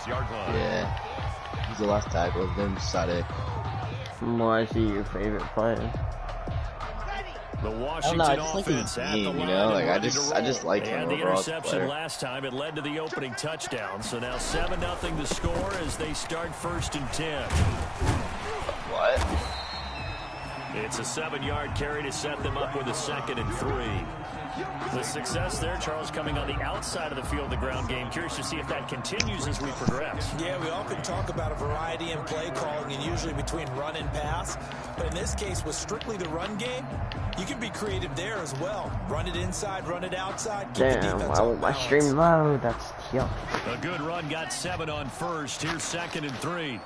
6-yard line. Yeah. He's the last tackle. Then Sade. Why is he your favorite player? The Washington I just like his offense at game, the you line know? Like, and I ready just to roll. like They him had the overall as a interception player. last time. It led to the opening touchdown. So now 7-0 the score as they start 1st and 10. What? It's a 7-yard carry to set them up with a 2nd and 3. The success there, Charles, coming on the outside of the field, the ground game. Curious to see if that continues as we progress. Yeah, we often talk about a variety in play calling and usually between run and pass. But in this case, with strictly the run game, you can be creative there as well. Run it inside, run it outside. Damn, I want my stream low. That's yuck. A good run, got 7 on 1st. Here's 2nd and 3.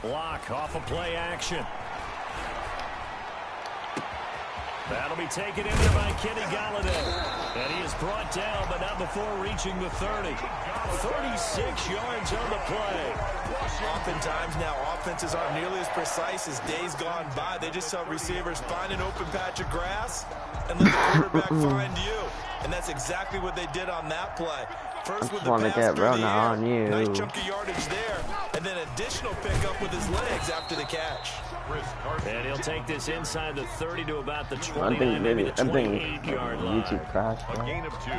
Block off a play action. That'll be taken in there by Kenny Galladay. And he is brought down, but not before reaching the 30. 36 yards on the play. Oftentimes now, offenses aren't nearly as precise as days gone by. They just tell receivers, find an open patch of grass and let the quarterback find you. And that's exactly what they did on that play. First with the pass through the air, nice chunk of yardage there, and then additional pickup with his legs after the catch. And he'll take this inside the 30 to about the 29, maybe the 28-yard line. A gain of 2.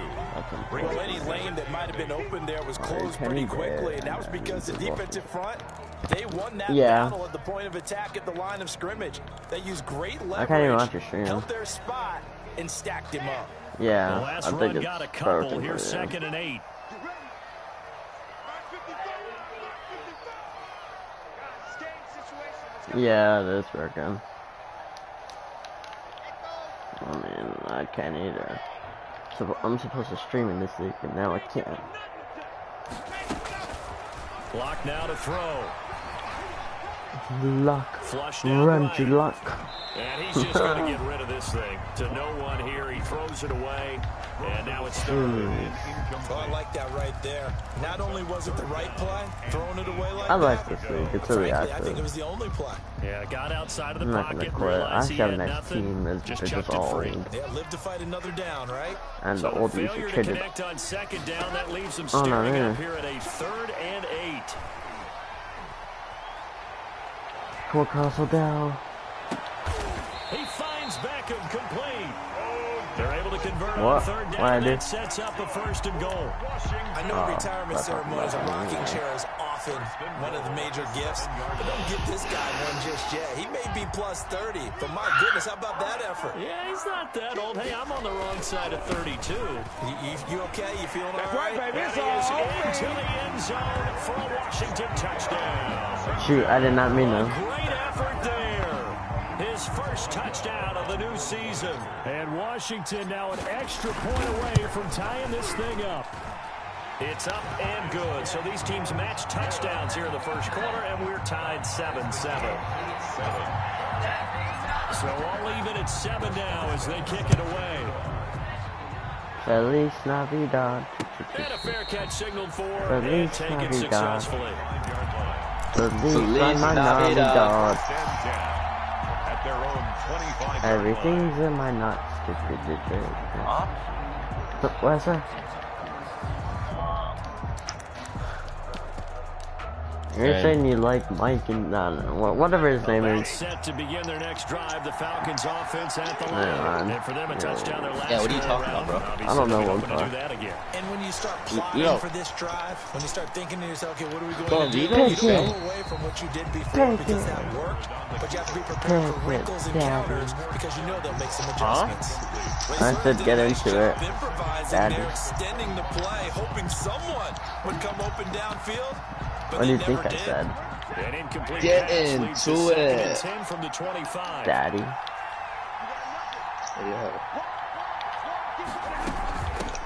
Well, any lane that might have been open there was closed pretty quickly, and that was because the defensive front, they won that battle at the point of attack at the line of scrimmage. They used great leverage, held their spot, and stacked him up. Yeah, the last run got a couple. Here's 2nd and 8. Yeah, it is working. I mean, I can't either. So I'm supposed to stream in this league, but now I can't. Block now to throw. Luck. Flush Run to luck. And he's just going to get rid of this thing. To no one here. He throws it away. And now it's third. Oh, I like that right there. Not only was it the right play, throwing it away like I like this league. It's really active. active. I think it was the only play. Yeah, got outside of the I'm not pocket. gonna quit. I He have had next nothing. team is just all free. Yeah, live to fight another down, right? And So the old failure user to traded. connect on 2nd down. That leaves them Oh, no, staring yeah. up here at a 3rd and 8. Come across down. He finds Beckham complete. They're able to convert What? on 3rd down. What I And do? that sets up a 1st and goal. I know retirement ceremonies, a rocking chair is often one of the major gifts, but don't give this guy one just yet. He may be plus 30, but my goodness, how about that effort? Yeah, he's not that old. Hey, I'm on the wrong side of 32. You okay? You feeling all right? And he is into the end zone for a Washington touchdown. Shoot, I did not mean to. Great effort there. His first touchdown of the new season. And Washington now an extra point away from tying this thing up. It's up and good. So these teams match touchdowns here in the first quarter, and we're tied 7-7. So all even at 7 now as they kick it away. Feliz Navidad. And a fair catch signaled for Feliz and taken Navidad. successfully. Feliz Navidad. At their own 25. Everything's in my nuts. What's that? You're saying you like Mike and whatever his name is. Set to begin their next drive. The Falcons offense at the line. And for them a touchdown their last what are you talking about, bro? I don't know what to do that again. And when you start plotting for this drive, when you start thinking to yourself, okay, what are we going to do? Thank You you. don't go away from what you did before because that worked, but you have to be prepared for wrinkles and counters because you know they'll make some adjustments. I said get into it. Improvising there, extending the play, hoping someone would come open downfield. What do you think I said? Get into it. 10 from the 25. Daddy. Yeah.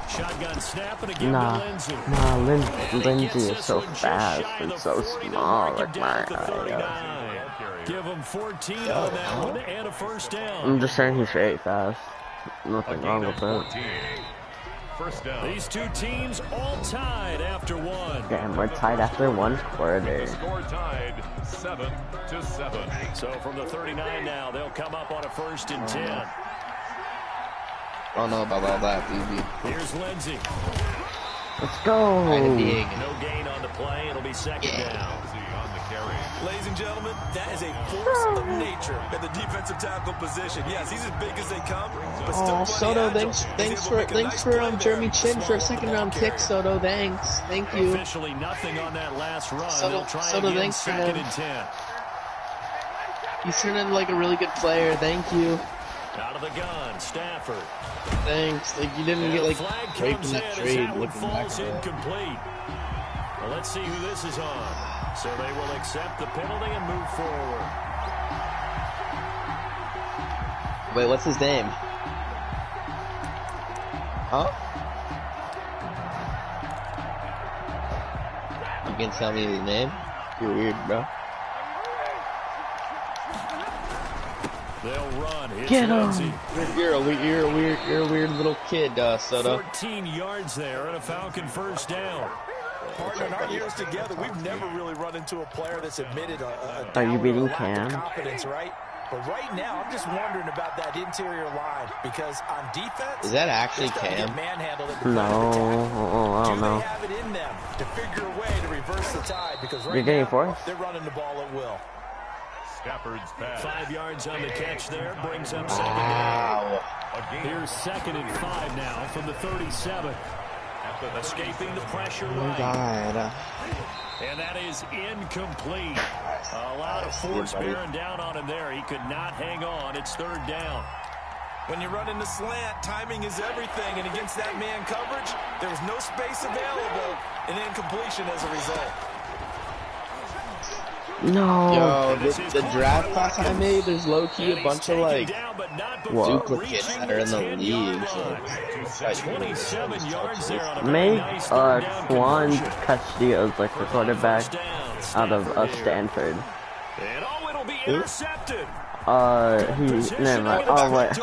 Shotgun snap and again to Lindsay. Lindsay is so fast and so small. Like my eye. Give him 14 on that one and a first down. I'm just saying he's very fast. Nothing wrong with that. First down. These two teams all tied after one. Damn, we're tied after one quarter. Score tied 7-7. So from the 39 now, they'll come up on a 1st and 10. I don't know about all that, BB. Here's Lindsay. Let's go. No gain on the play. It'll be second down. Ladies and gentlemen, that is a force of nature at the defensive tackle position. Yes, he's as big as they come, but still Soto, thanks for Jeremy Chin for a second-round pick, Soto. Thank you. Officially nothing on that last run. Soto, They'll try Soto, again, thanks for second him. and 10. He's turned into like a really good player. Thank you. Out of the gun, Stafford. Thanks. Like you didn't get like flag raped comes in that in as trade. that one Looking back falls at it. incomplete. Well, let's see who this is on. So they will accept the penalty and move forward. Wait, what's his name? Huh? You can tell me his name? You're weird, bro. They'll run. It's Get him. Lindsey. You're a weird little kid, Soto. 14 yards there and a Falcon first down. Partner, in our years together, we've never really run into a player that's admitted a Are you beating lack of Cam? confidence, right? But right now, I'm just wondering about that interior line because on defense, Is that actually they're starting to Cam? get manhandled at the No, point of attack. I don't Do know. they have it in them to figure a way to reverse the tide? Because right You're getting now, forced? they're running the ball at will. Stafford's pass. 5 yards on the catch there. Brings up second down. Wow. Here's 2nd and 5 now from the 37. Escaping the pressure right. God. And that is incomplete. A lot of force bearing down on him there. He could not hang on. It's 3rd down. When you run in the slant, timing is everything. And against that man coverage, there was no space available. And incompletion as a result. No. Yo, the draft class I made, there's low-key a bunch of like duplicates that are in the league. So it's 27 yards there on a very Make nice third down Juan conversion. Castillo's like the quarterback First down, out of Stanford. Stanford. And oh, it'll be intercepted. Never mind. Oh wait,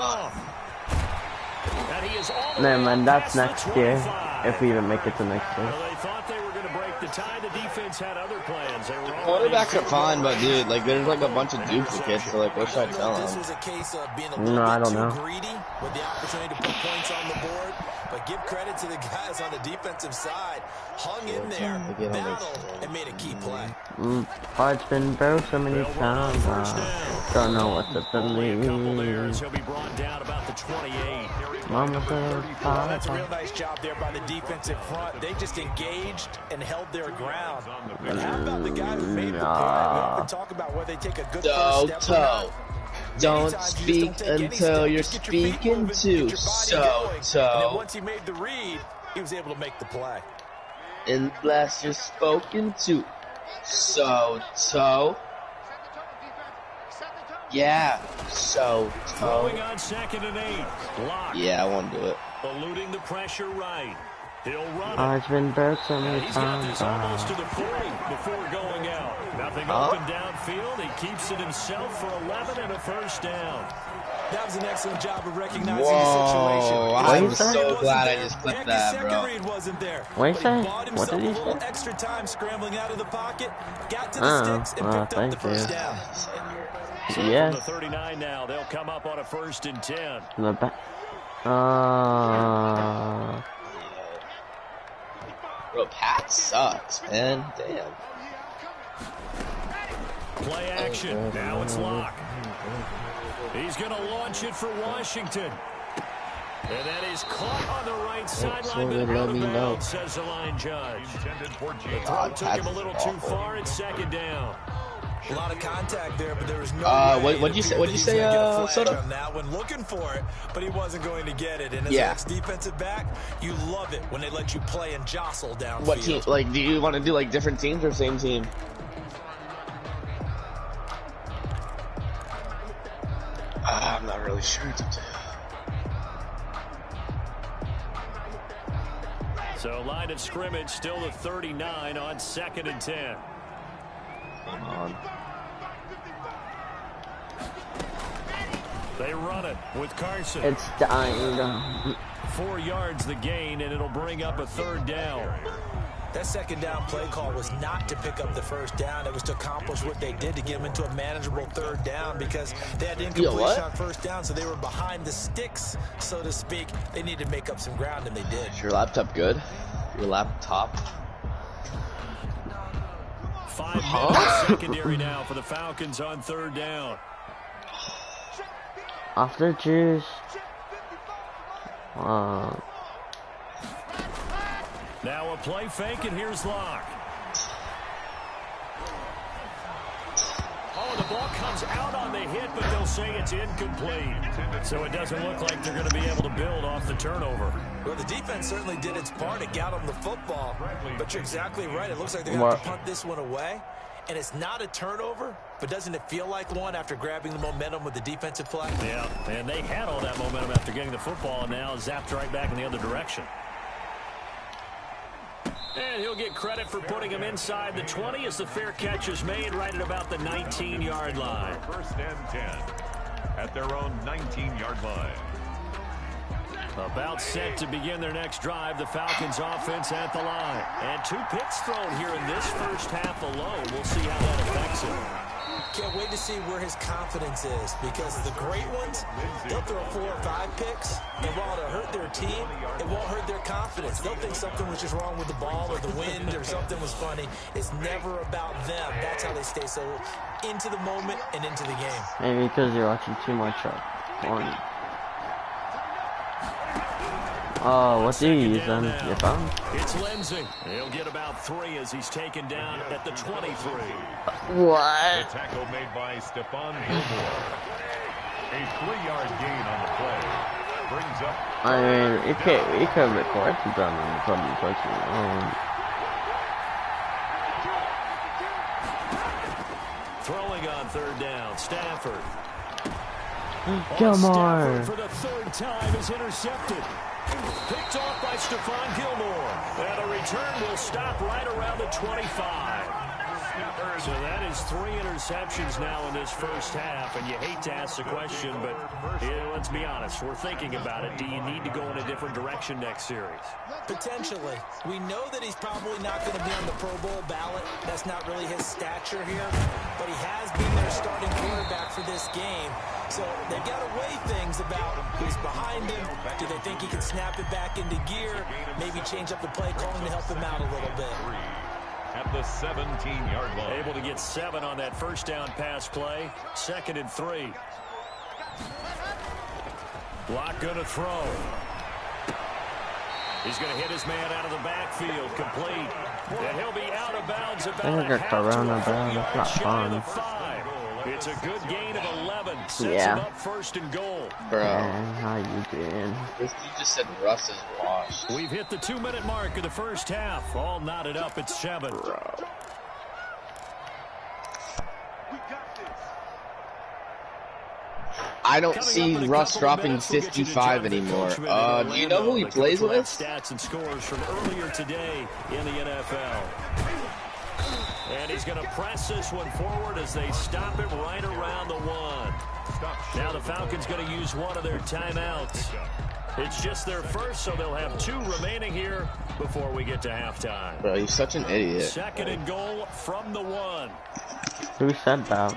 never mind. That's next year. If we even make it to next year. Well, they thought they were going to break the tie. The defense had other plans. They were quarterbacks are fine, but dude, like there's like a bunch of duplicates. So like, what should I tell This them? was a case of being a No, little I bit don't too know. greedy with the opportunity to put points on the board. But give credit to the guys on the defensive side. Hung in there, battled, and made a key play. Heart's been broke so many times. Don't know what to only a couple there as believe. he'll be brought down about the 28. Mama said, Well, that's a real nice job there by the defensive front. They just engaged and held their ground. But how about the guy who made the play? We often talk about whether they take a good first step or not. Don't speak until you're speaking to And then so. once he made the read, he was able to make the play. Unless you're spoken to so. Yeah, so. Throwing on 2nd and 8. Lock. Yeah, I won't do it. Eluding the pressure right. He'll run it. Heart's been broke so many He's got times. this almost to the 40 before going out. Nothing open downfield. He keeps it himself for 11 and a first down. That was an excellent job of recognizing Whoa, the situation. I'm His second so read glad I wasn't just there. clipped Heck, his that, second bro. read wasn't there. What'd he But he say? bought What himself did he a little say? extra time scrambling out of the pocket, got to the sticks, and picked up the thank first you. down. So Yes. from the 39 now, they'll come up on a 1st and 10. The back. Bro, Pat sucks, man. Damn. Play action. Now it's Lock. He's going to launch it for Washington. And that is caught on the right sideline, but let out of me know. bounds, says the line judge. Intended for The James. throw took him a Pat's little too awful. far. It's 2nd down. A lot of contact there, but there was no way what'd you say? What'd you say, Soto? on that one, looking for it, but he wasn't going to get it. And as Yeah. an ex-defensive back, you love it when they let you play and jostle downfield. What team? Like, do you want to do like different teams or same team? I'm not really sure. It's up to So line of scrimmage still the 39 on 2nd and 10. Come on. They run it with Carson. It's dying. 4 yards the gain, and it'll bring up a 3rd down. That second down play call was not to pick up the first down. It was to accomplish what they did to get them into a manageable 3rd down because they had incompletion on first down, so they were behind the sticks, so to speak. They needed to make up some ground, and they did. Is your laptop good? Your laptop. 5 minutes secondary now for the Falcons on 3rd down. Off the juice. Now a play fake, and here's Locke. Oh, the ball comes out on the hit, but they'll say it's incomplete. So it doesn't look like they're going to be able to build off the turnover. Well, the defense certainly did its part. It got them the football. But you're exactly right. It looks like they're going to have to punt this one away. And it's not a turnover, but doesn't it feel like one after grabbing the momentum with the defensive play? Yeah, and they had all that momentum after getting the football, and now zapped right back in the other direction. And he'll get credit for putting him inside the 20 as the fair catch is made right at about the 19-yard line. 1st and 10 at their own 19-yard line. About set to begin their next drive, the Falcons offense at the line. And 2 picks thrown here in this first half alone. We'll see how that affects him. Can't wait to see where his confidence is, because the great ones, they'll throw 4 or 5 picks, and while it'll hurt their team, it won't hurt their confidence. They'll think something was just wrong with the ball or the wind or something was funny. It's never about them. That's how they stay so into the moment and into the game. Maybe because you're watching too much porn. Oh, what do you use then? Your phone? It's Lindsay. He'll get about 3 as he's taken down at the 23. What? The tackle made by Stephon Gilmore. A 3-yard gain on the play. Brings up. I mean, it could record to done in the public question. Throwing on 3rd down, Stafford. Gilmore. Stafford for the 3rd time is intercepted. Picked off by Stephon Gilmore. And a return will stop right around the 25. So that is 3 interceptions now in this first half. And you hate to ask the question, but let's be honest. We're thinking about it. Do you need to go in a different direction next series? Potentially. We know that he's probably not going to be on the Pro Bowl ballot. That's not really his stature here. But he has been their starting quarterback for this game. So they've got to weigh things about who's behind him. Do they think he can snap it back into gear? Maybe change up the play calling to help him out a little bit. At the 17-yard line. Able to get 7 on that 1st down pass play. 2nd and 3. Locke going to throw. He's going to hit his man out of the backfield. Complete. And he'll be out of bounds about a half to a 4 yard of the 5. It's a good gain of 11. Sets him up 1st and goal. Bro. Man, how you doing? This dude just said Russ is washed. We've hit the 2-minute mark of the first half. All knotted up at 7. Bro. I don't see Russ dropping 55 anymore. Do you know who he plays with? Stats and scores from earlier today in the NFL. And he's going to press this one forward as they stop it right around the 1. Now the Falcons going to use one of their timeouts. It's just their first, so they'll have 2 remaining here before we get to halftime. Bro, he's such an idiot. 2nd and goal from the 1. Who said that?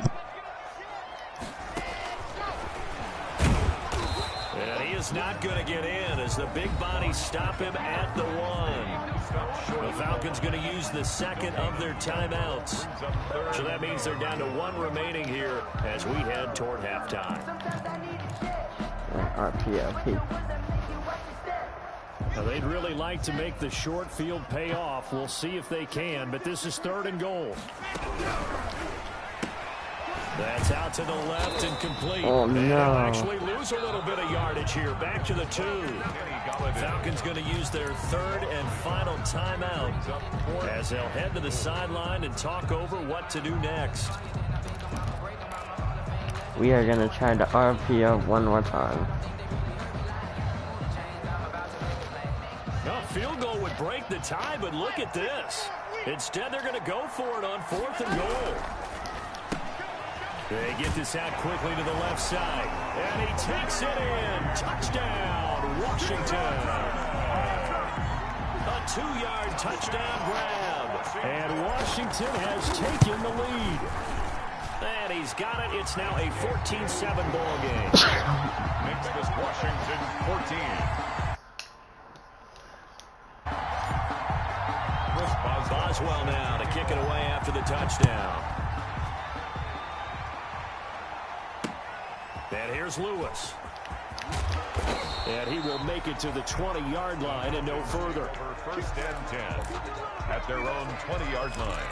And he is not going to get in as the big bodies stop him at the 1. The Falcons going to use the 2nd of their timeouts. So that means they're down to 1 remaining here as we head toward halftime. RPLP. Now they'd really like to make the short field pay off. We'll see if they can, but this is 3rd and goal. That's out to the left and complete. Oh, no. And they'll actually lose a little bit of yardage here. Back to the 2. Falcons going to use their 3rd and final timeout as they'll head to the sideline and talk over what to do next. We are going to try the RPO one more time. No, field goal would break the tie, but look at this. Instead, they're going to go for it on 4th and goal. They get this out quickly to the left side. And he takes it in. Touchdown, Washington. A 2-yard touchdown grab. And Washington has taken the lead. And he's got it. It's now a 14-7 ball game. Makes this Washington 14. Boswell now to kick it away after the touchdown. And here's Lewis. And he will make it to the 20-yard line and no further. For first and 10 at their own 20-yard line.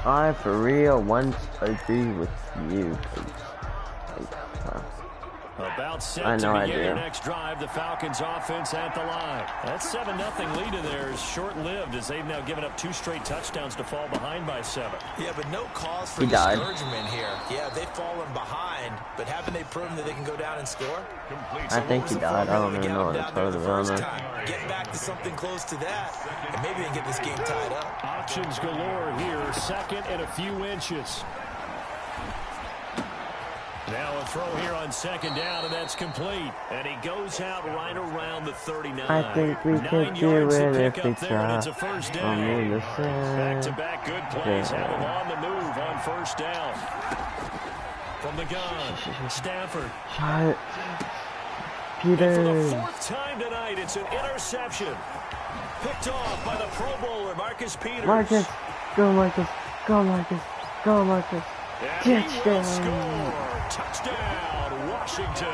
I, for real, once agree with you. About set to begin their next drive, the Falcons offense at the line. That 7-0 lead of theirs short-lived as they've now given up 2 straight touchdowns to fall behind by 7. Yeah, but no cause for discouragement here. Yeah, they've fallen behind, but haven't they proven that they can go down and score? I think he died. I don't even know what it's called. Get back to something close to that, and maybe they can get this game tied up. Options galore here, second and a few inches. Now a throw here on second down, and that's complete. And he goes out right around the 39. I think we could do it if we try. It's a first down. Back-to-back good plays have him on the move on first down. From the gun, Stafford. Shot. Peter. And for the 4th time tonight, it's an interception. Picked off by the Pro Bowler, Marcus Peters. Marcus. Go, Marcus. Go, Marcus. Go, Marcus. Touchdown. Touchdown, Washington.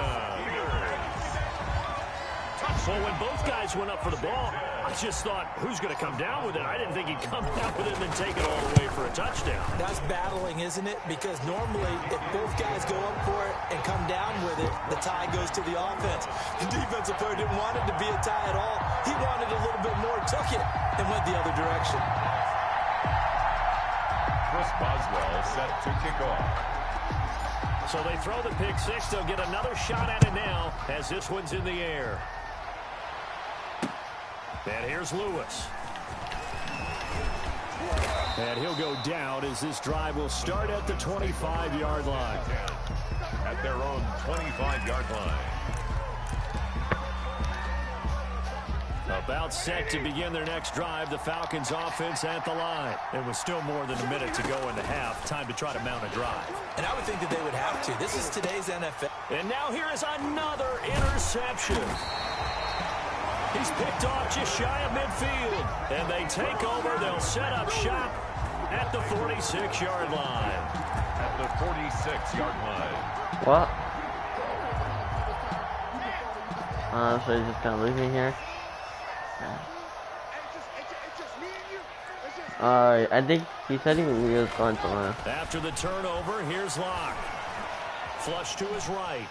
Well, when both guys went up for the ball, I just thought, who's going to come down with it? I didn't think he'd come down with it and then take it all the way for a touchdown. That's battling, isn't it? Because normally, if both guys go up for it and come down with it, the tie goes to the offense. The defensive player didn't want it to be a tie at all. He wanted a little bit more, took it, and went the other direction. Chris Boswell set to kick off. So they throw the pick six. They'll get another shot at it now as this one's in the air. And here's Lewis. And he'll go down as this drive will start at the 25-yard line. At their own 25-yard line. About set to begin their next drive, the Falcons offense at the line. It was still more than a minute to go in the half. Time to try to mount a drive. And I would think that they would have to. This is today's NFL. And now here is another interception. He's picked off just shy of midfield. And they take over. They'll set up shop at the 46-yard line. At the 46-yard line. What? So he's just kind of leaving here. I think he said he was going to left. After the turnover, here's Locke. Flush to his right.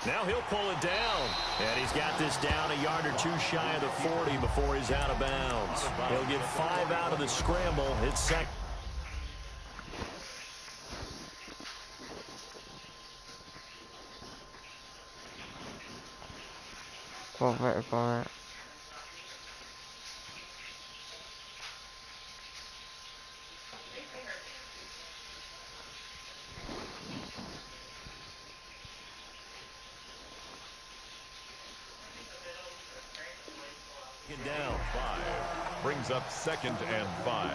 Now he'll pull it down. And he's got this down a yard or two shy of the 40 before he's out of bounds. He'll get 5 out of the scramble. It's second. For it. Down 5. Brings up 2nd and 5.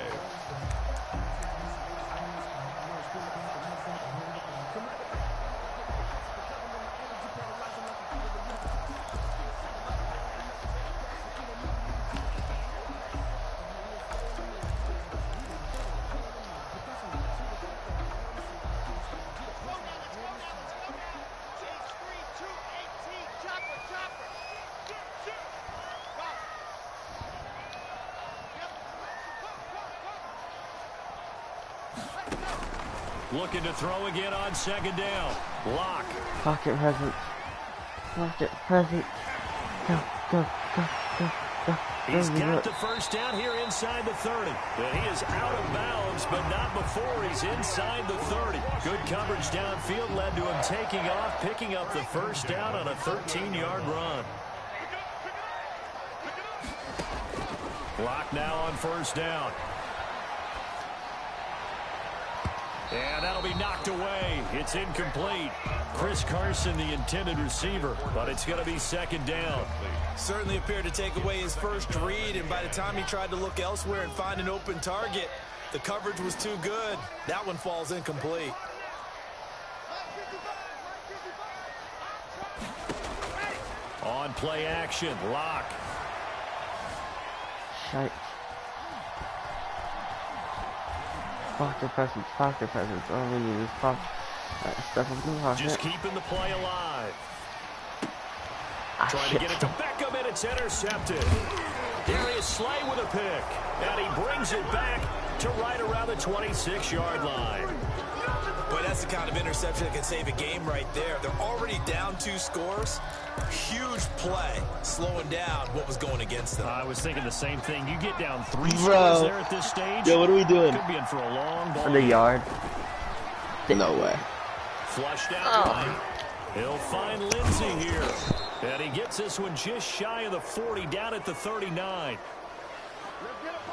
Looking to throw again on second down. Lock. Pocket present. Pocket present. Go. He's got the first down here inside the 30. But he is out of bounds, but not before he's inside the 30. Good coverage downfield led to him taking off, picking up the first down on a 13-yard run. Lock now on first down. And that'll be knocked away. It's incomplete. Chris Carson, the intended receiver, but it's going to be second down. Certainly appeared to take away his first read, and by the time he tried to look elsewhere and find an open target, the coverage was too good. That one falls incomplete. On play action, Lock. Shite. Posture presence, posture presence. All we need is posture. Stuff in the pocket. Just keeping the play alive. Ah, Trying shit. to get it to Beckham, and it's intercepted. Darius Slay with a pick. And he brings it back to right around the 26-yard line. Boy, that's the kind of interception that can save a game right there. They're already down 2 scores. Huge play, slowing down what was going against them. I was thinking the same thing. You get down 3 scores there at this stage. Yo, what are we doing? Could be in for a long ball. In the yard. No way. Flushed out right. He'll find Lindsey here. And he gets this one just shy of the 40, down at the 39.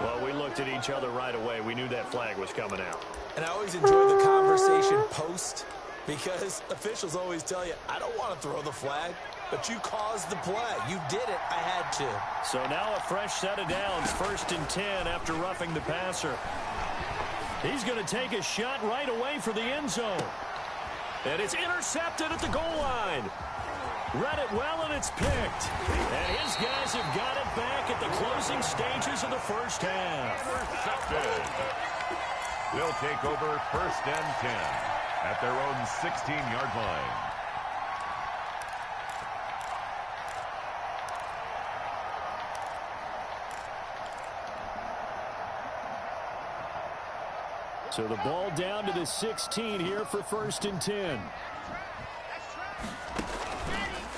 Well, we looked at each other right away. We knew that flag was coming out. And I always enjoy the conversation post, because officials always tell you, I don't want to throw the flag, but you caused the play. You did it. I had to. So now a fresh set of downs, 1st and 10 after roughing the passer. He's going to take a shot right away for the end zone. And it's intercepted at the goal line. Read it well, and it's picked. And his guys have got it back at the closing stages of the first half. Intercepted. They'll take over 1st and 10 at their own 16-yard line. So the ball down to the 16 here for 1st and 10.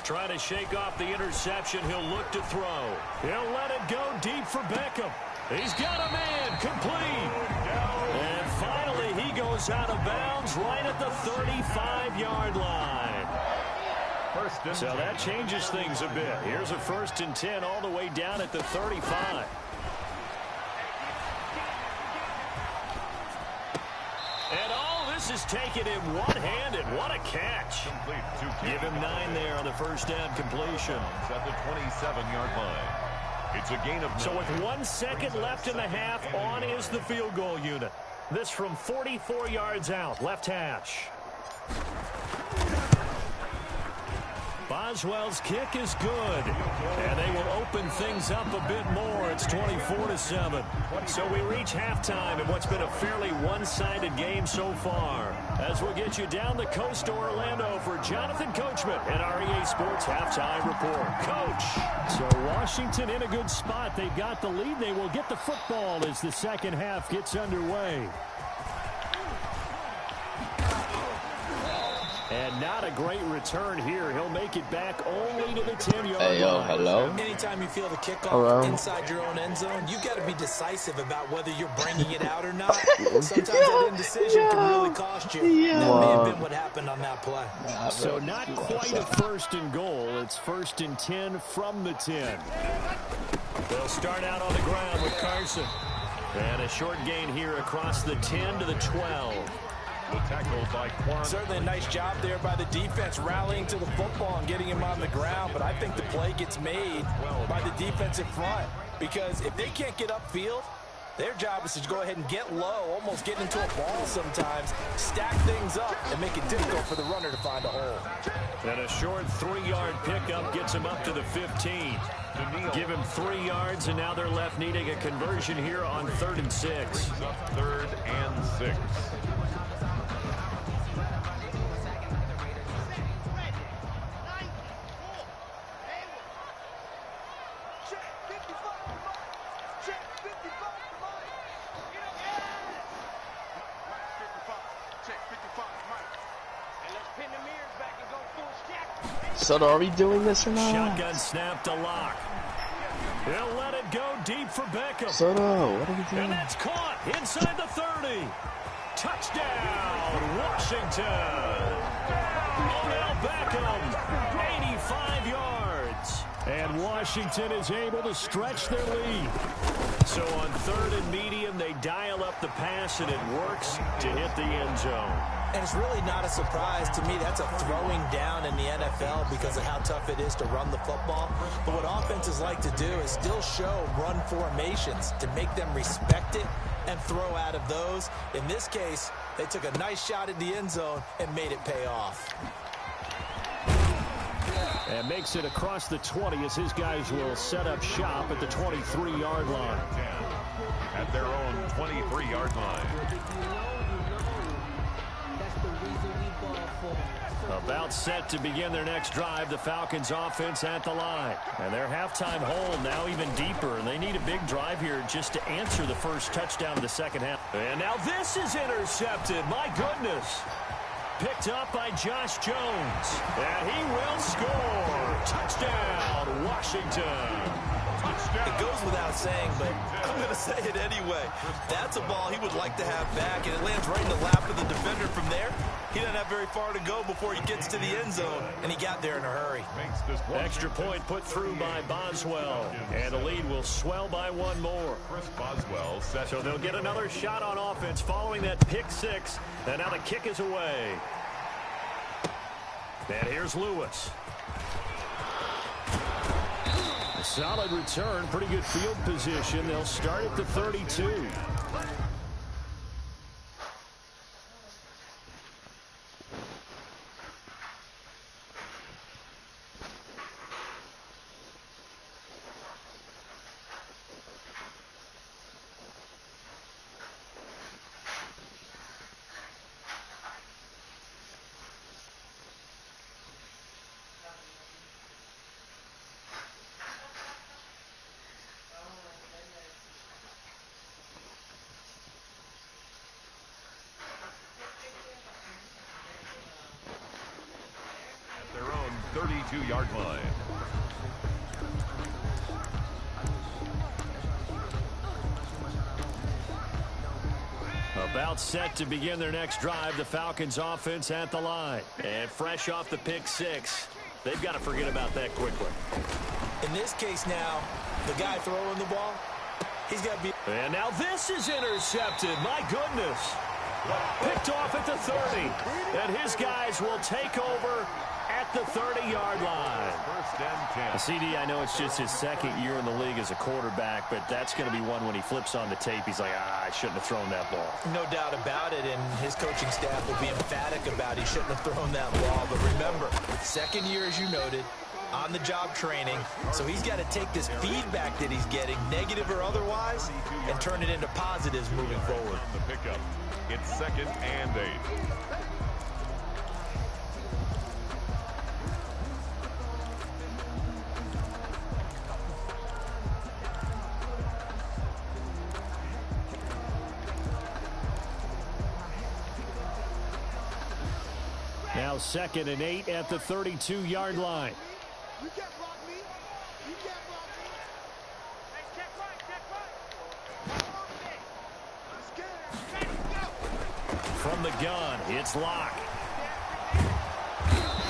Trying to shake off the interception. He'll look to throw. He'll let it go deep for Beckham. He's got a man complete. And finally he goes out of bounds right at the 35-yard line. So that changes things a bit. Here's a 1st and 10 all the way down at the 35. And all this is taken in one-handed. What a catch. Give him 9 there on the first down completion. At the 27-yard line. It's a gain of 9. So with 1 second left in the half, on is the field goal unit. This from 44 yards out, left hash. Boswell's kick is good, and they will open things up a bit more. It's 24-7. So we reach halftime in what's been a fairly one-sided game so far. As we'll get you down the coast to Orlando for Jonathan Coachman and our EA Sports Halftime Report. Coach. So Washington in a good spot. They've got the lead. They will get the football as the second half gets underway. And not a great return here. He'll make it back only to the 10-yard line. Hey, yo, hello? Anytime you feel the kickoff inside your own end zone, you got to be decisive about whether you're bringing it out or not. Sometimes that indecision can really cost you. That may have been what happened on that play. So not quite a 1st and goal. It's 1st and 10 from the 10. They'll start out on the ground with Carson. And a short gain here across the 10 to the 12. The tackle by Quan. Certainly a nice job there by the defense rallying to the football and getting him on the ground, but I think the play gets made by the defensive front, because if they can't get upfield, their job is to go ahead and get low, almost get into a ball sometimes, stack things up, and make it difficult for the runner to find a hole. And a short 3-yard pickup gets him up to the 15. Give him 3 yards, and now they're left needing a conversion here on 3rd and 6. 3rd and 6. So are we doing this or not? Shotgun snap to Lock. He'll let it go deep for Beckham. Soto, what are we doing? And that's caught inside the 30. Touchdown, Washington. Odell Beckham, 85 yards. And Washington is able to stretch their lead. So on 3rd and medium, they dial up the pass, and it works to hit the end zone. And it's really not a surprise to me. That's a throwing down in the NFL because of how tough it is to run the football. But what offenses like to do is still show run formations to make them respect it and throw out of those. In this case, they took a nice shot at the end zone and made it pay off. And makes it across the 20 as his guys will set up shop at the 23-yard line. at their own 23-yard line. About set to begin their next drive, the Falcons offense at the line. And their halftime hole now even deeper, and they need a big drive here just to answer the first touchdown of the second half. And now this is intercepted. My goodness. Picked up by Josh Jones. And he will score. Touchdown, Washington. It goes without saying, but I'm going to say it anyway. That's a ball he would like to have back, and it lands right in the lap of the defender from there. He doesn't have very far to go before he gets to the end zone, and he got there in a hurry. Extra point put through by Boswell, and the lead will swell by one more. Boswell set. So they'll get another shot on offense following that pick six, and now the kick is away. And here's Lewis. A solid return, pretty good field position. They'll start at the 32. Their own 32-yard line. About set to begin their next drive, the Falcons offense at the line. And fresh off the pick six, they've got to forget about that quickly. In this case now, the guy throwing the ball, he's got to be... And now this is intercepted. My goodness. Picked off at the 30. And his guys will take over at the 30-yard line. First and 10. CD, I know it's just his second year in the league as a quarterback, but that's going to be one when he flips on the tape. He's like, I shouldn't have thrown that ball. No doubt about it, and his coaching staff will be emphatic about he shouldn't have thrown that ball. But remember, second year, as you noted, on-the-job training, so he's got to take this feedback that he's getting, negative or otherwise, and turn it into positives moving forward. The pickup. It's 2nd and 8. Now 2nd and 8 at the 32-yard line. You can't block me. You can't block me. Hey, check right. Let's go. From the gun, it's Locke.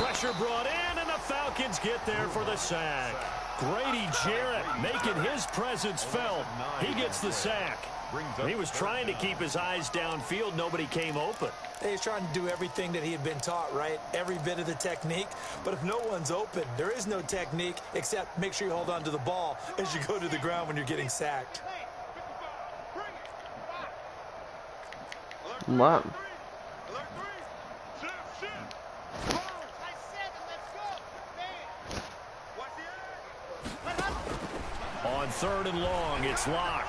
Pressure brought in, and the Falcons get there for the sack. Grady Jarrett making his presence felt. He gets the sack. He was trying to keep his eyes downfield. Nobody came open. He's trying to do everything that he had been taught, right? Every bit of the technique. But if no one's open, there is no technique except make sure you hold on to the ball as you go to the ground when you're getting sacked. What? On 3rd and long, it's Locke.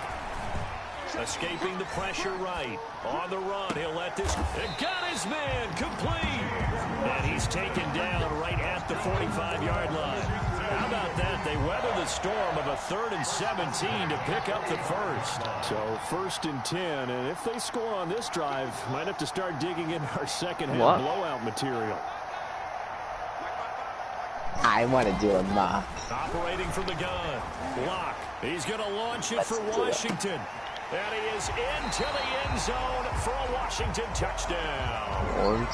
Escaping the pressure right. On the run, he'll let this... And got his man complete. And he's taken down right at the 45-yard line. How about that? They weather the storm of a 3rd and 17 to pick up the first. So 1st and 10, and if they score on this drive, might have to start digging in our second half blowout material. I want to do a mock. Operating from the gun. Locke. He's going to launch it for Washington. And he is into the end zone for a Washington touchdown.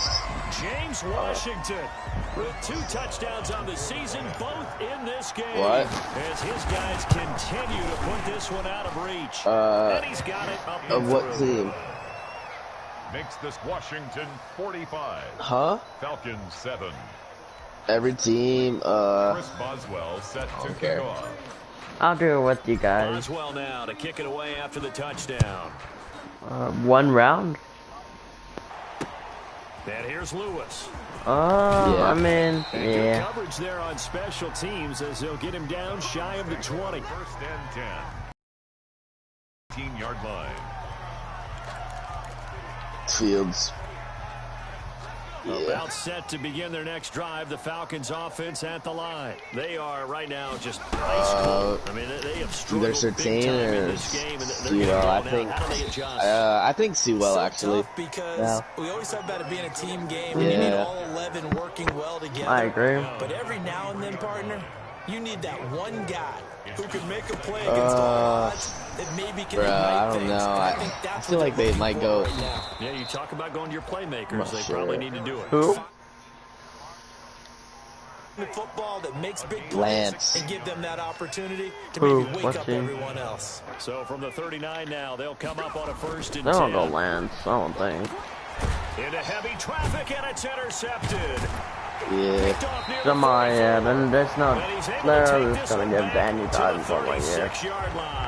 James Washington with 2 touchdowns on the season, both in this game. As his guys continue to put this one out of reach. And he's got it up and what through. team? Makes this Washington 45. Huh? Falcons 7. Every team, Chris Boswell set to kick off. I'll do it with you guys. Boswell now to kick it away after the touchdown. 1 round? And here's Lewis. I'm in. Good coverage there on special teams as they'll get him down shy of the 20. 1st and 10. 18-yard line. Fields. About set to begin their next drive, the Falcons offense at the line. They are right now just ice cold. I mean, they have struggled big time in this game. Sewell, I think Sewell actually. Because we always talk about it being a team game, and you need all 11 working well together. I agree. But every now and then, partner, you need that one guy who can make a play against all odds that maybe can I don't know. I feel like they might go. Right now. Yeah, you talk about going to your playmakers. They probably need to do it. Who? The football that makes big plays Lance. and give them that opportunity to Who? maybe wake What up team? everyone else. So from the 39 now, they'll come up on a 1st and They 10. don't go Lance, I don't think. Into heavy traffic, and it's intercepted. Yeah. Come on, yeah, then there's no. They're just gonna give Danny time for 1 year.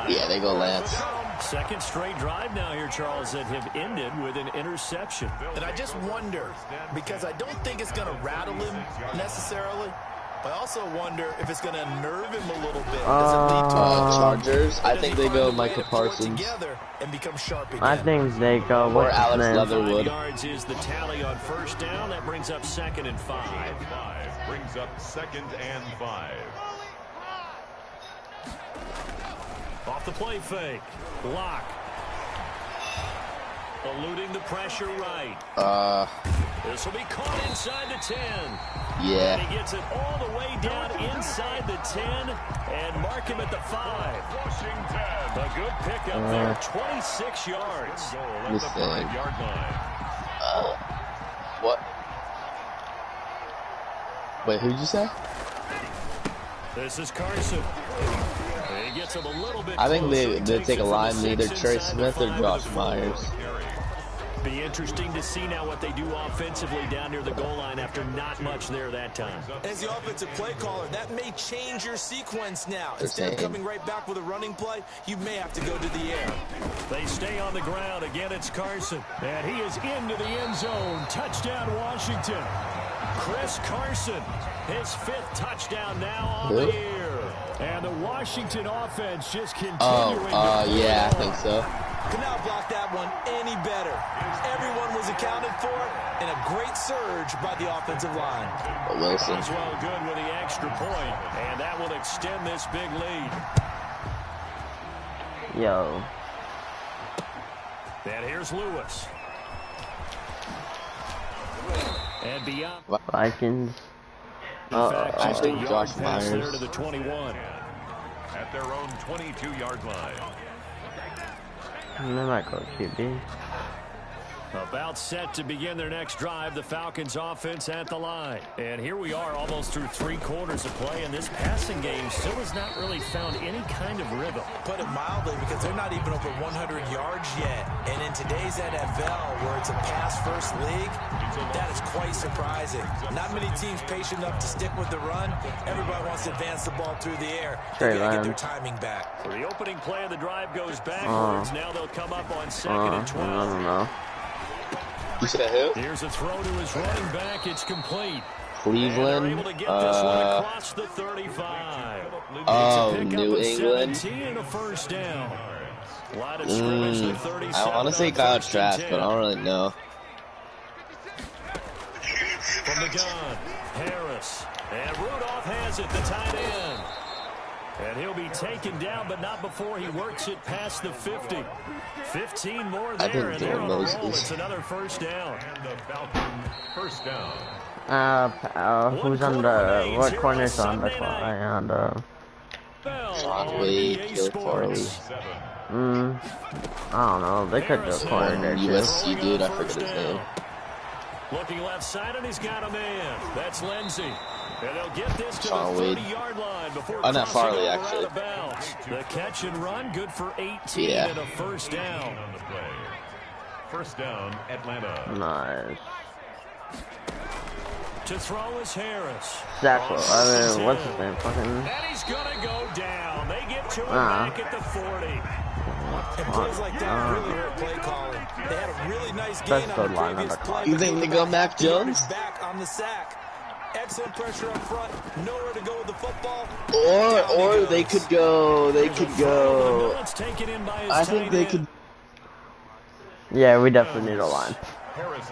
Yeah, they go Lance. Second straight drive now here, Charles, that have ended with an interception. And I just wonder, because I don't think it's going to rattle him necessarily, but I also wonder if it's going to nerve him a little bit. Does it lead to Chargers. I think they go Micah Parsons. And become sharp again. I think they go. Or What's his Alex name? Leatherwood. 5 yards is the tally on 1st down. That brings up 2nd and 5. Brings up 2nd and 5. Off the play fake. Block. Eluding the pressure right. This will be caught inside the 10. Yeah. And he gets it all the way down inside the 10 and mark him at the 5. Washington. A good pickup there, 26 yards. Goal at the 5-yard line. What? Wait, who'd you say? This is Carson. He gets him a little bit I think closer. they Takes take it a from the line, 6 either Trey inside Smith the or 5 Josh to the 4. Myers. Be interesting to see now what they do offensively down near the goal line after not much there that time. As the offensive play caller, that may change your sequence now. Instead of coming right back with a running play, you may have to go to the air. They stay on the ground. Again, it's Carson. And he is into the end zone. Touchdown, Washington. Chris Carson, his 5th touchdown now on the year. And the Washington offense just continuing yeah, I think so. Could not block that one any better. Everyone was accounted for, and a great surge by the offensive line. Wilson. As well good with the extra point, and that will extend this big lead. Yo. And here's Lewis. And beyond. Vikings. I think Josh Myers. There to the 21. At their own 22-yard line. They might go QB. About set to begin their next drive, the Falcons offense at the line. And here we are almost through 3 quarters of play, and this passing game still has not really found any kind of rhythm. Put it mildly, because they're not even over 100 yards yet. And in today's NFL, where it's a pass-first league, that is quite surprising. Not many teams patient enough to stick with the run. Everybody wants to advance the ball through the air. They gotta get their timing back. So the opening play of the drive goes backwards. Now they'll come up on 2nd and 12. I don't know. You said who? Here's a throw to his running back. It's complete. Cleveland. Able to get this one across the 35. New England. 17 and a 1st down. Line of scrimmage, the 37 I want to say Kyle Trask, but I don't really know. From the gun, Harris. And Rudolph has it, the tight end. And he'll be taken down, but not before he works it past the 50. 15 more there, and they're on the roll. It's another 1st down. And the Falcons 1st down. Who's on the, what corner's on the fly? On the, Sean Wade, Caleb Farley. I don't know, they could do a corner there too. USC dude, I forget his name. Looking left side, and he's got a man. That's Lindsey. And they'll get this to Sean the Wade. 30-yard line before Not Farley, out actually. of bounds. The catch and run, good for 18 and a 1st down. On the play. 1st down, Atlanta. Nice. To throw is Harris. Exactly. I mean, what's his name? Fucking. And he's going to go down. They get to him back at the 40. And plays like that really hurt play calling. They had a really nice gain on the previous play. You think they go Mac Jones? Back on the sack. Excellent pressure up front. Nowhere to go with the football. Or they could go. They could go. I think they could. Yeah, we definitely need a line.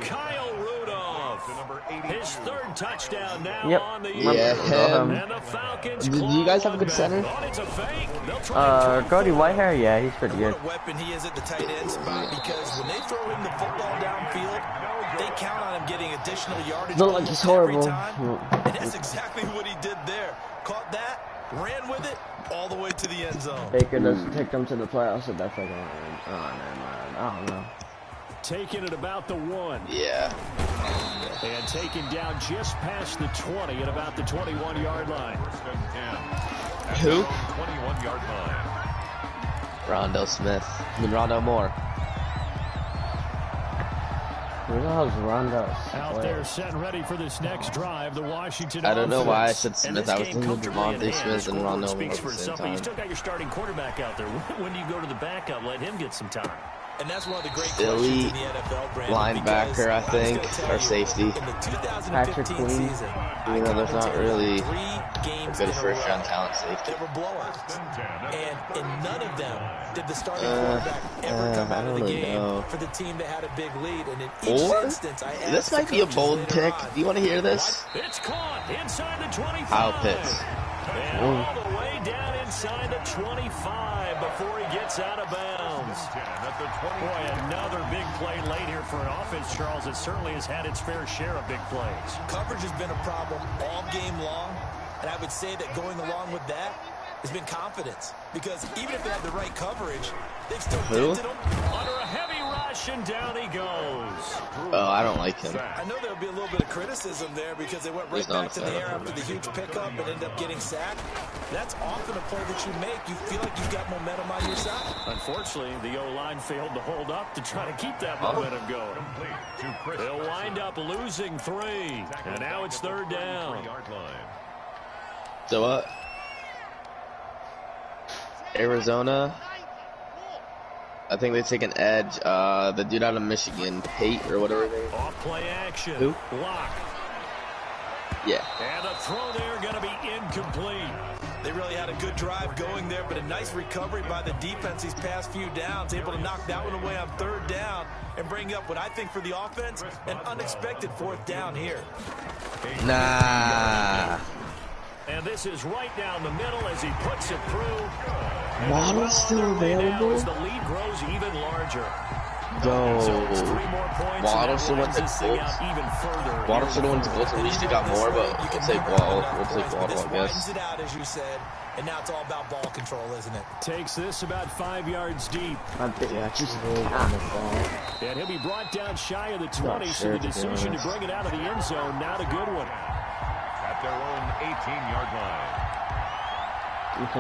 Kyle Rudolph, his third touchdown now on the year. Yeah, him. And the Falcons Do you guys have a good center? Cody Whitehair, yeah, he's pretty good. What a weapon he is at the tight end spot, because when they throw him the football downfield, they count on him getting additional yardage Look like he's horrible. and that's exactly what he did there. Caught that, ran with it, all the way to the end zone. Baker doesn't take them to the playoffs, so that's like, oh, never mind. I don't know. Taking it about the 1. Yeah. And taken down just past the 20 at about the 21-yard line. Who? 21-yard line. Rondell Smith. Rondell Moore. Who the hell's Rondo? Out there set ready for this next drive, the Washington I don't know why I said offense. Smith. I was thinking Devontae Smith and Rondell Moore Speaks at for the same itself, but you time. still got your starting quarterback out there. When do you go to the backup? Let him get some time. And that's one of the great Philly questions in the NFL, Brandon, linebacker, I think, or safety. in the 2015 season, You know, there's not really a 3 games good in a first-round row talent safety. that were blowouts. And in none of them did the starting quarterback ever come out of the game for the team that had a big lead. And in each instance, I asked this might be a the bold coaches pick. later on, Do you want to hear this? It's caught inside the 25. Kyle Pitts. And all the way down inside the 25 before he gets out of bounds. Boy, another big play late here for an offense, Charles. It certainly has had its fair share of big plays. Coverage has been a problem all game long, and I would say that going along with that has been confidence, because even if they had the right coverage, they've still dented them under a heavy rush, and down he goes. Oh, I don't like him. I know there'll be a little bit of criticism there because they went right back to the air after the huge pickup and ended up getting sacked. That's often a play that you make. You feel like you've got momentum on your side. Unfortunately, the O-line failed to hold up to try to keep that momentum going. They'll wind up losing 3, and now it's 3rd down. So what? Arizona. I think they take an edge. The dude out of Michigan, Pate or whatever his name is. Off play action. Who? Block. Yeah. And the throw there going to be incomplete. They really had a good drive going there, but a nice recovery by the defense these past few downs, able to knock that one away on 3rd down and bring up what I think for the offense, an unexpected 4th down here. Nah. And this is right down the middle as he puts it through. Waddle's still available? As the lead grows even larger. Yo. So it's 3 more points. Waddle should have went to Colts. Even further. Waddle should have went to Colts. At least he got more, but we'll take Waddle. We'll take Waddle, I guess. It out, as you said, and now it's all about ball control, isn't it? Takes this about 5 yards deep. Yeah, just really on the ball. And he'll be brought down shy of the 20, so the decision to bring it out of the end zone, not a good one. At their own 18-yard line.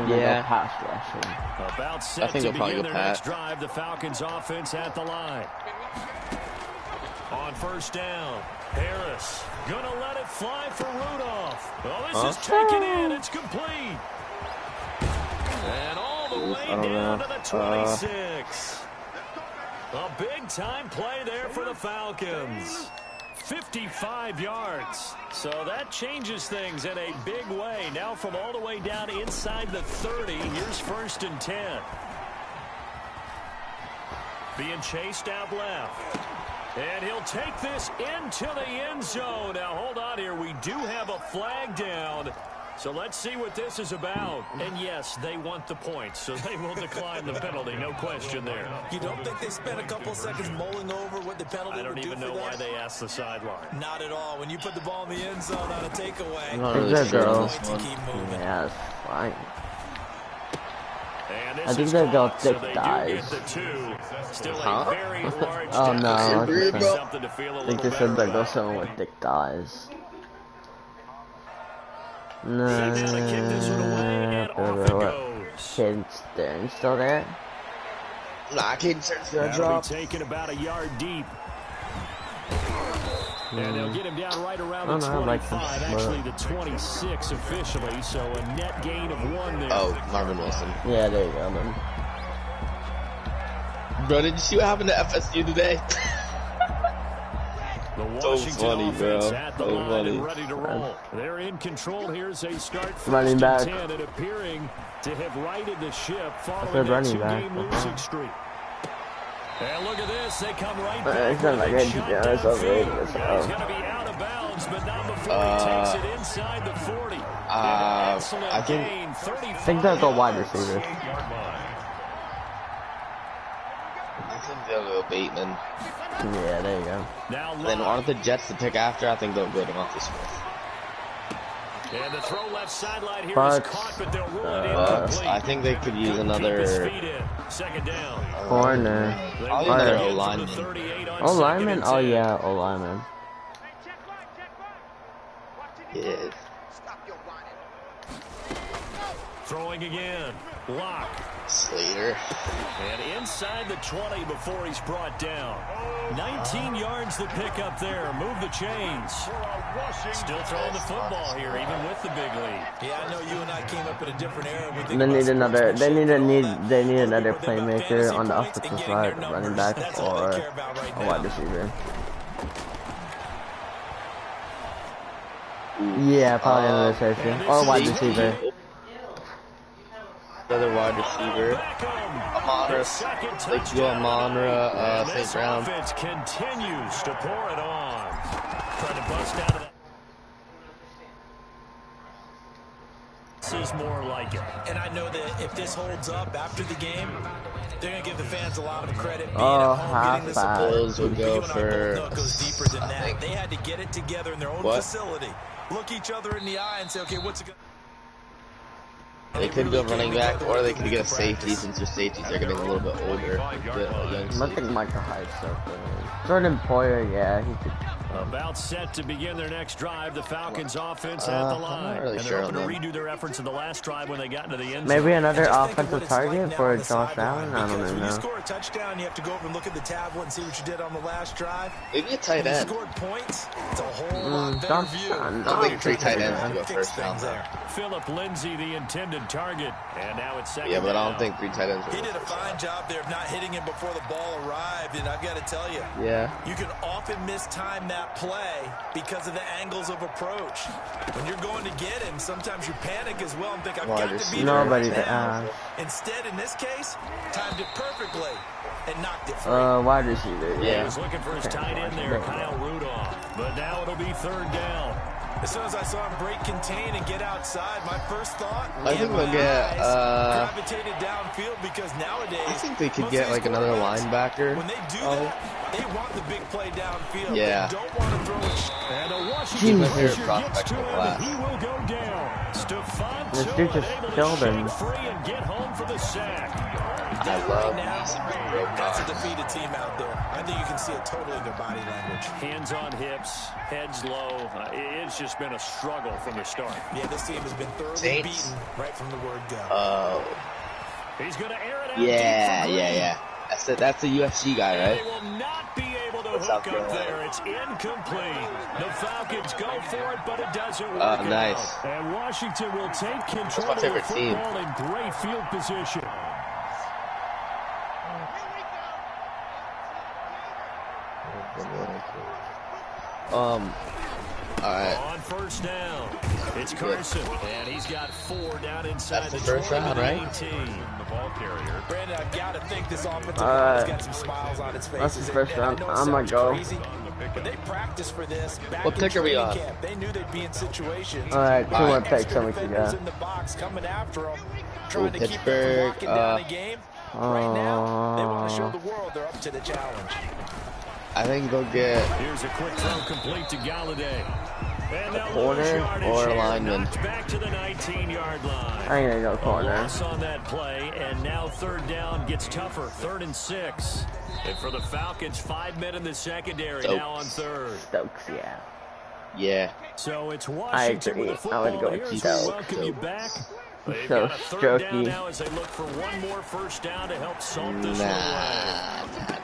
Yeah. Pass rushing. About set I think to they'll probably begin go their pat. next drive. The Falcons offense at the line. On 1st down, Harris gonna let it fly for Rudolph. Oh, this is taken in. It's complete. And all the way down to the 26. A big-time play there for the Falcons. 55 yards. So that changes things in a big way. Now from all the way down inside the 30, here's 1st and 10. Being chased out left. And he'll take this into the end zone. Now hold on here. We do have a flag down. So let's see what this is about. And yes, they want the points, so they will decline the penalty. No question there. You don't think they spent a couple seconds mulling over what the penalty I don't would do even for know them? why they asked the sideline. Not at all. When you put the ball in the end zone on a takeaway, I'm not really sure on this to one. keep moving. Yeah, it's fine. And I this think is they'll go caught, thick so they thighs. do get the 2. Still Huh? a very large Oh, no, deficit. that's Something to feel a I think little they said better they'll go about. someone with thick thighs. No. Sends out to kick this one away, and off it goes. Kid Stern's still there? Nah, Caden Stern's gonna That'll drop. be taken about a yard deep. And they'll get him down right around the 25, actually the 26 officially, so a net gain of 1 there. Oh, Marvin Wilson. Yeah, there you go, man. Bro, did you see what happened to FSU today? The Washington funny, offense bro. at the So line funny. and ready to roll. They're in control here as they start first Running and back. 10 and appearing to have righted the ship said following a running back. two-game losing streak. And look at this. They come right It's back not with like a it, shot yeah, it's overrated, downfield. it's He's out. going to be out of bounds, but not before he takes it inside the 40. I think they'll go wide receiver. 8-yard line. I think they'll go Bateman. Yeah, there you go. Now Then aren't the Jets to pick after? I think they'll go to Devontae Smith. And the throw left sideline here is Bucks. caught, but they'll rule it Bucks. incomplete. I think they could use Keep his another feet in. Second down. Corner. I'll use another O-lineman. Oh, lineman? Oh, yeah, oh, lineman. Yeah. Throwing again. Lock. Slater. And inside the 20 before he's brought down. 19 yards to pick up there. Move the chains. Still throwing the football here, even with the big lead. Yeah, I know you and I came up in a different era. We think They about need another. They need sportsmanship, another all that. But when they think about playmaker on the fantasy offensive points and side, getting their running numbers, back that's all or they care about right a now. wide receiver. Yeah, probably another safety or wide receiver. Another wide receiver. Amonra. Like you Amonra, St. Brown. Offense continues to pour it on. Trying to bust out of that. This is more like it. And I know that if this holds up after the game, they're going to give the fans a lot of credit. Being Oh, at home, getting the half support. Bulls would But go you and I both for, know it goes deeper than I that. think. They had to get it together in their own What? facility. Look each other in the eye and say, okay, what's it going to They could go running back, or they could get a safety since their safeties are getting a little bit older. I think Michael Hyde's so good. Jordan Poyer, yeah, he could. About set to begin their next drive. The Falcons offense at the I'm line. not really and sure they're on hoping to them. redo their efforts in the last drive when they got into the end zone. Maybe another And just think of offensive what it's like target now for on the Josh sideline, Allen. I don't because even when you know. score a touchdown, you have to go over and look at the tablet and see what you did on the last drive. Maybe a tight When you end. scored points, it's a whole lot better Josh view. Allen. I think three tight ends Trying to to go fix first down things there. there. Philip Lindsay, the intended target. And now it's second Yeah, but I down. don't think three tight ends He will did go a first fine down. job there of not hitting him before the ball arrived, and I've got to tell you, Yeah. you can often mistime that play because of the angles of approach. When you're going to get him, sometimes you panic as well and think, I've Wide got to be receiver. there Nobody right that- now. Instead, in this case, timed it perfectly and knocked it free. Wide receiver, He Yeah. was looking for his tight end there, Kyle Rudolph. But now it'll be third down. As soon as I saw him break contain and get outside, my first thought, I think and they'll my get, eyes gravitated downfield because nowadays, I think they could most get of like these another quarterbacks, linebacker. when they do Oh. that, they want the big play downfield. Yeah. They don't want to throw it. And a He's Washington my favorite pressure prospect gets to in the him. class. He will go down. Stephon This Tuitt dude just able to killed him. shake free and get home for the sack. I love Right now, these broke that's a arms. defeated team out there. I think you can see it totally in their body language. Hands on hips, heads low. It's just been a struggle from the start. Yeah, this team has been thoroughly Saints. beaten right from the word go. Oh. He's going to air it out Yeah, deep for yeah, Green. yeah. That's the UFC guy, And right? they will not be able to That's hook South up Carolina. there. It's incomplete. The Falcons go for it, but it doesn't work Nice. out. And Washington will take control my of the favorite team. football in great field position. Alright. On first down, it's Carson, and he's got 4 down inside That's the the first 20 round, to right? 18. The ball carrier. Brandon, I've got to think this offensive line's got some smiles on its face. That's the first round. I know it I'm gonna sounds go. crazy, but they practiced for this back What in pick are we training on? camp. They knew they'd be in situations. Alright, two With more extra picks, so we can defenders go. in the box coming after them, trying to keep them from Pittsburgh, locking down a game. Right now, they want to show the world they're up to the challenge. I think they'll get Here's a quick throw complete to Galladay. And they'll corner lose yardage or here, lineman. knocked back to the 19-yard line. I'm gonna go A corner. loss on that play, and now third down gets tougher. 3rd and 6. And for the Falcons, 5 men in the secondary Stokes. now on third. Stokes, yeah. yeah. So it's Washington agree. with the I would football go here as we Stokes. welcome you back. They've So got a third down strokey. now as they look for one more first down to help salt this one away. Nah.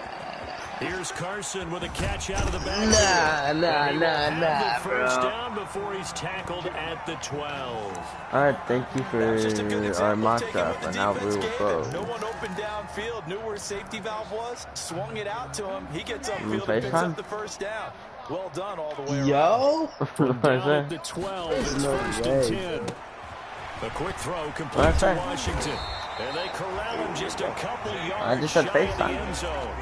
Here's Carson with a catch out of the backfield. Nah, And he will have the first bro. down before he's tackled at the 12. Alright, thank you That's just a good for our example mock of taking draft, what the and now we defense will gave go. him. No one open downfield, knew where his safety valve was, swung it out to him. He gets upfield play and picks time? up the first down. Well done all the way around. Yo? From down at the 12, it's no first way. and 10. A quick throw complete to Washington. And they corral him just a couple yards shy of the end zone.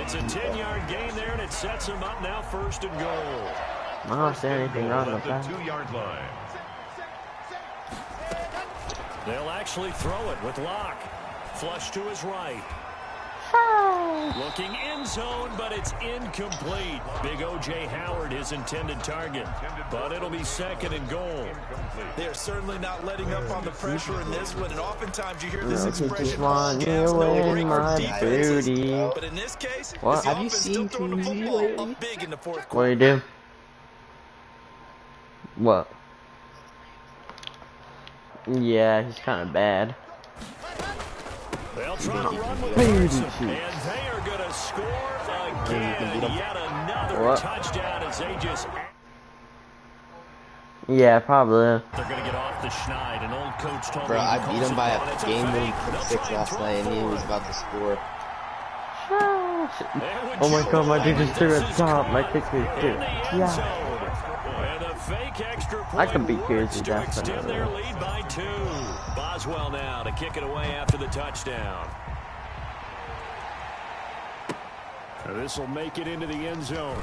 It's a 10-yard gain there, and it sets him up now first and goal. I don't see anything wrong with that. 2-yard line. They'll actually throw it with Locke. Flush to his right. Looking end zone, but it's incomplete. Big O.J. Howard, his intended target. But it'll be second and goal. They're certainly not letting up on the pressure in this one, and oftentimes you hear this Just expression, want all gas, you no in break, my or defenses. booty. But in this case, What? it's the Have you offense seen still throwing the TV football lately? up big in the fourth What do quarter. you do? What? Yeah, he's kind of bad. They'll try to run with Carson, and they are going to score again. Yet another touchdown as they just... Yeah, probably. They're going to get off the schneid. An old coach told Bro, me I beat him by a game-winning kick-6 last night, and he was about to score. Oh my god, my dude just threw a top. My kick is too. Yeah. I can beat Jersey, Extend their definitely. lead by 2. Boswell now to kick it away after the touchdown. This will make it into the end zone.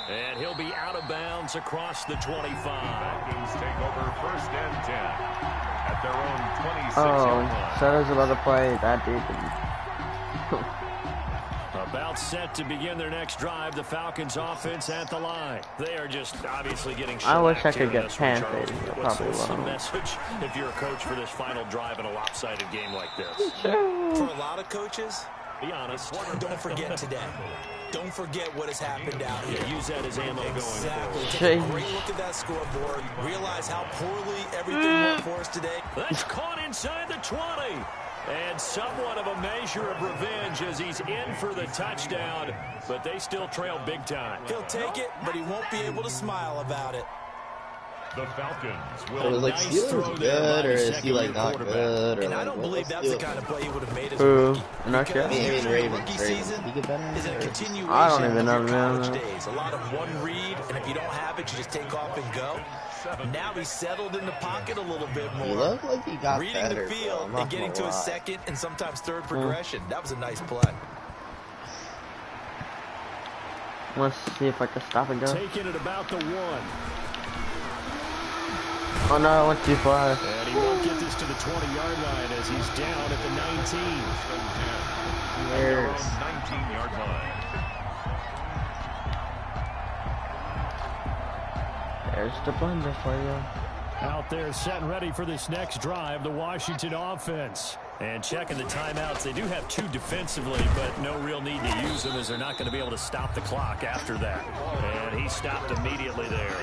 And he'll be out of bounds across the 25. Falcons take over first and 10 at their own 26-yard Oh, line. Sutter's about to play that dude. About set to begin their next drive, the Falcons offense at the line. They are just obviously getting I wish I shellacked could here in get this one, Panthers. Charles. I What's probably the won't. message if you're a coach for this final drive in a lopsided game like this? For a lot of coaches, Be honest. don't forget today. Don't forget what has happened out here. Yeah, use that as ammo Exactly. going Take a Jeez. great look at that scoreboard. Realize how poorly everything went for us today. forward. That's caught inside the 20. And somewhat of a measure of revenge as he's in for the touchdown, but they still trail big time. He'll take it, but he won't be able to smile about it. The Falcons It will was like, Nice Steelers throw there good, by or the is he second-year like not quarterback. good? Or And I like, don't what- believe what's that's the the deal? kind of play he would have made as a Who? rookie. Not yet? Because I mean, usually the Ravens, rookie Ravens. season Did he get better? is a Or- continuation I don't even of know, your man. college days. A lot of one read, and if you don't have it, you just take off and go. Now he's settled in the pocket a little bit He more. looked like he got Reading better, the bro. field I'm not and getting gonna to his lie. second and sometimes third progression. That was a nice play. Let's see if I can stop and go. Taking it about the 1. Oh no, I went too far. And he won't get this to the 20-yard line as he's down at the 19. their own There's 19-yard line. there's the blunder for you. Out there set and ready for this next drive, the Washington offense. And checking the timeouts, they do have 2 defensively, but no real need to use them as they're not going to be able to stop the clock after that. And he stopped immediately there.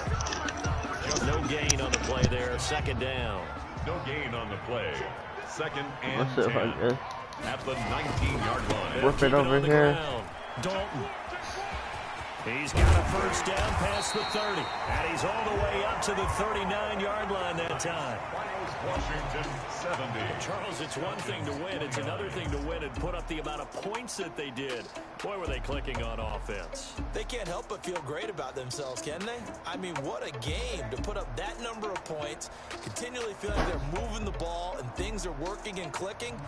No gain on the play there, second down. No gain on the play. Second and Let's see if I 10 can. at the 19-yard line. Whip it over on the here. ground. Dalton. He's got a first down past the 30. And he's all the way up to the 39-yard line that time. Washington 70. Charles, it's one thing to win. It's another thing to win and put up the amount of points that they did. Boy, were they clicking on offense. They can't help but feel great about themselves, can they? I mean, what a game to put up that number of points, continually feel like they're moving the ball and things are working and clicking.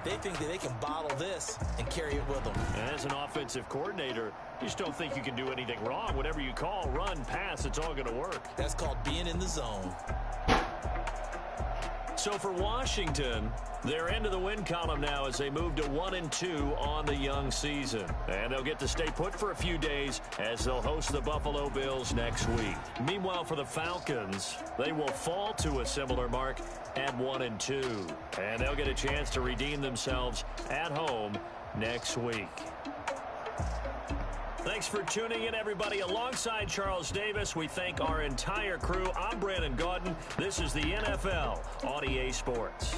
They think that they can bottle this and carry it with them. And as an offensive coordinator, you just don't think you can do anything wrong. Whatever you call, run, pass, it's all going to work. That's called being in the zone. So for Washington, they're into the win column now as they move to 1-2 on the young season. And they'll get to stay put for a few days as they'll host the Buffalo Bills next week. Meanwhile, for the Falcons, they will fall to a similar mark at 1-2. And they'll get a chance to redeem themselves at home next week. Thanks for tuning in, everybody. Alongside Charles Davis, we thank our entire crew. I'm Brandon Gaudin. This is the NFL on EA Sports.